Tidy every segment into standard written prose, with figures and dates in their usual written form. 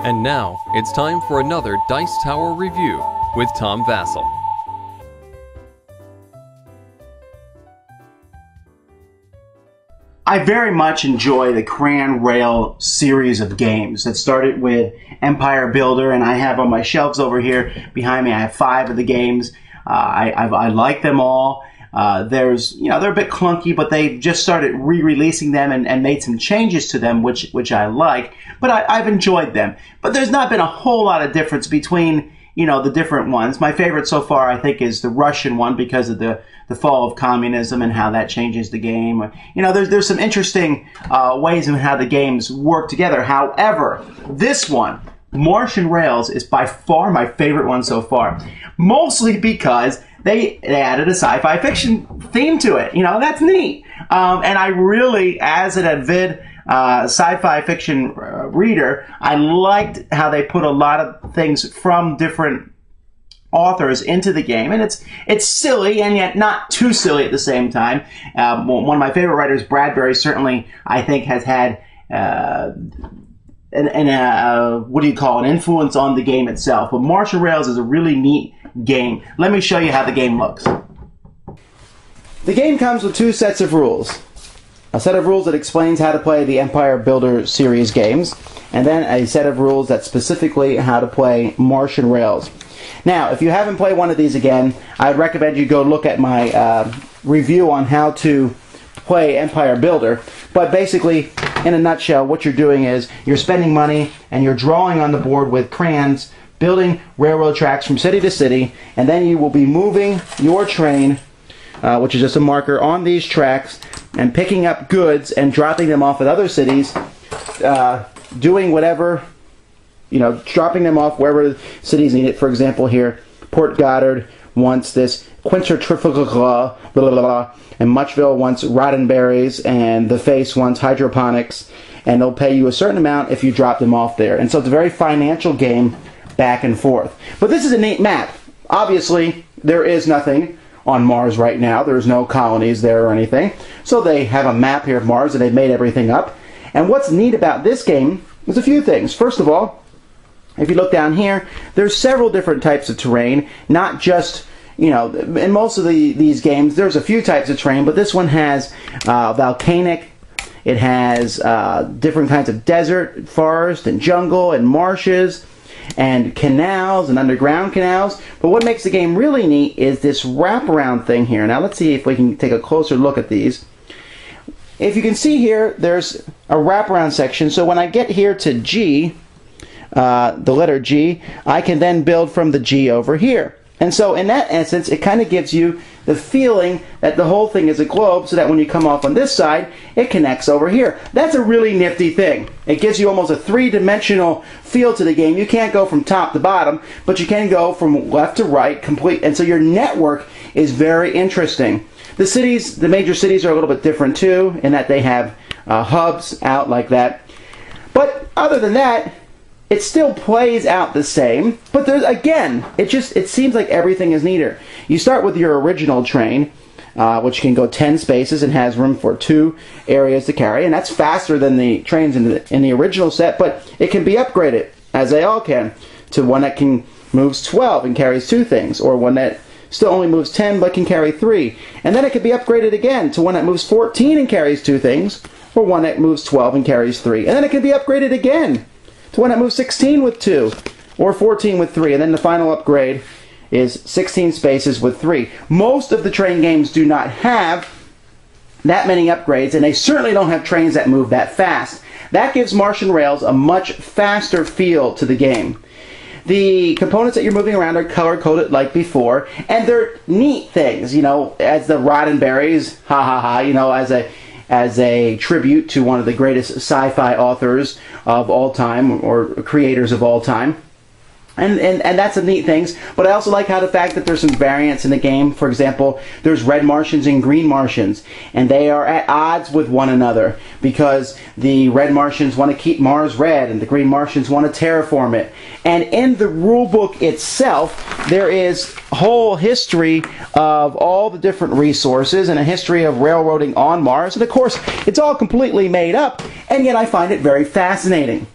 And now, it's time for another Dice Tower review with Tom Vasel. I very much enjoy the Martian Rails series of games that started with Empire Builder, and I have on my shelves over here behind me, I have 5 of the games. I like them all. They're a bit clunky, but they've just started re-releasing them and made some changes to them, which I like. But I've enjoyed them. But there's not been a whole lot of difference between, the different ones. My favorite so far, I think, is the Russian one because of the fall of communism and how that changes the game. There's some interesting ways in how the games work together. However, this one, Martian Rails, is by far my favorite one so far. Mostly because they added a sci-fi fiction theme to it. That's neat. And I really, as an avid sci-fi fiction reader, I liked how they put a lot of things from different authors into the game, and it's silly and yet not too silly at the same time. One of my favorite writers, Bradbury, certainly I think has had an influence on the game itself. But Martian Rails is a really neat game. Let me show you how the game looks. The game comes with 2 sets of rules. A set of rules that explains how to play the Empire Builder series games, and then a set of rules that specifically how to play Martian Rails. Now, if you haven't played one of these again, I would recommend you go look at my review on how to play Empire Builder. But basically, in a nutshell, what you're doing is you're spending money and you're drawing on the board with crayons, building railroad tracks from city to city, and then you will be moving your train, which is just a marker, on these tracks and picking up goods and dropping them off at other cities, doing whatever, dropping them off wherever cities need it. For example, here, Port Goddard wants this quintertrifical, blah, blah, blah, and Muchville wants Roddenberries, and The Face wants hydroponics, and they'll pay you a certain amount if you drop them off there. And so it's a very financial game back and forth. But this is a neat map. Obviously, there is nothing on Mars right now. There's no colonies there or anything. So they have a map here of Mars, and they've made everything up. And what's neat about this game is a few things. First of all, if you look down here, there's several different types of terrain, not just, in most of these games, there's a few types of terrain, but this one has volcanic, it has different kinds of desert, forest, and jungle, and marshes, and canals, and underground canals. But what makes the game really neat is this wraparound thing here. Now let's see if we can take a closer look at these. If you can see here, there's a wraparound section, so when I get here to G, the letter G, I can then build from the G over here. And so in that essence, it kind of gives you the feeling that the whole thing is a globe, so that when you come off on this side, it connects over here. That's a really nifty thing. It gives you almost a 3-dimensional feel to the game. You can't go from top to bottom, but you can go from left to right, complete. And so your network is very interesting. The cities, the major cities, are a little bit different too, in that they have hubs out like that. But other than that, it still plays out the same, but there's, again, it seems like everything is neater. You start with your original train, which can go 10 spaces and has room for 2 areas to carry, and that's faster than the trains in the original set, but it can be upgraded, as they all can, to one that moves 12 and carries 2 things, or one that still only moves 10 but can carry 3. And then it can be upgraded again to one that moves 14 and carries 2 things, or one that moves 12 and carries 3. And then it can be upgraded again to one that moves 16 with 2, or 14 with 3, and then the final upgrade is 16 spaces with 3. Most of the train games do not have that many upgrades, and they certainly don't have trains that move that fast. That gives Martian Rails a much faster feel to the game. The components that you're moving around are color-coded like before, and they're neat things, as the Roddenberries, ha ha ha, as a tribute to one of the greatest sci-fi authors of all time, or creators of all time. And that's a neat thing. But I also like how the fact that there's some variance in the game. For example, there's red Martians and green Martians, and they are at odds with one another because the red Martians want to keep Mars red and the green Martians want to terraform it. And in the rule book itself, there is a whole history of all the different resources and a history of railroading on Mars. And of course, it's all completely made up, and yet I find it very fascinating.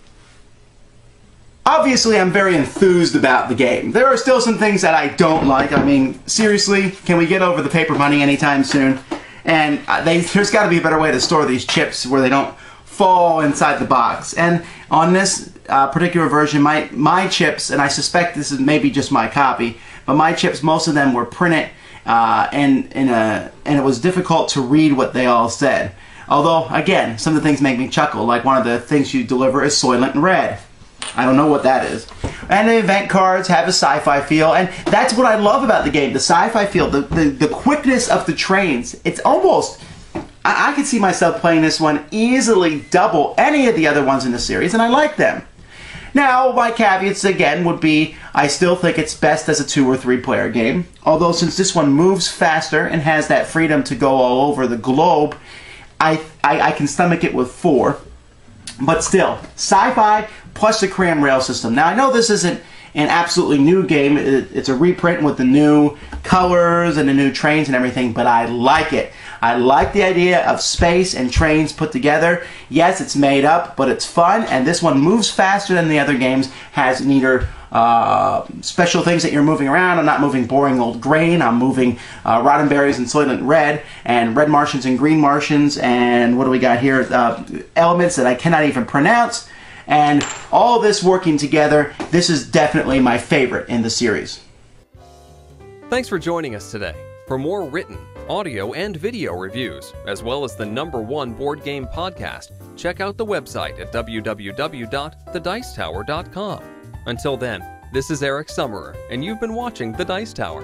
Obviously, I'm very enthused about the game. There are still some things that I don't like. I mean, seriously, can we get over the paper money anytime soon? And there's got to be a better way to store these chips where they don't fall inside the box. And on this particular version, my chips, and I suspect this is maybe just my copy, but my chips, most of them were printed, and it was difficult to read what they all said. Although, again, some of the things make me chuckle. Like one of the things you deliver is Soylent Red. I don't know what that is. And the event cards have a sci-fi feel, and that's what I love about the game, the sci-fi feel, the quickness of the trains. It's almost, I could see myself playing this one easily double any of the other ones in the series, and I like them. Now, my caveats again would be, I still think it's best as a 2 or 3 player game, although since this one moves faster and has that freedom to go all over the globe, I can stomach it with 4. But still, sci-fi plus the cram rail system. Now, I know this isn't an absolutely new game. It's a reprint with the new colors and the new trains and everything, but I like it. I like the idea of space and trains put together. Yes, it's made up, but it's fun, and this one moves faster than the other games, has neither special things that you're moving around. I'm not moving boring old grain. I'm moving Roddenberries and Soylent Red, and Red Martians and Green Martians, and what do we got here? Elements that I cannot even pronounce. And all this working together, this is definitely my favorite in the series. Thanks for joining us today. For more written, audio, and video reviews, as well as the #1 board game podcast, check out the website at www.thedicetower.com. Until then, this is Eric Summerer, and you've been watching The Dice Tower.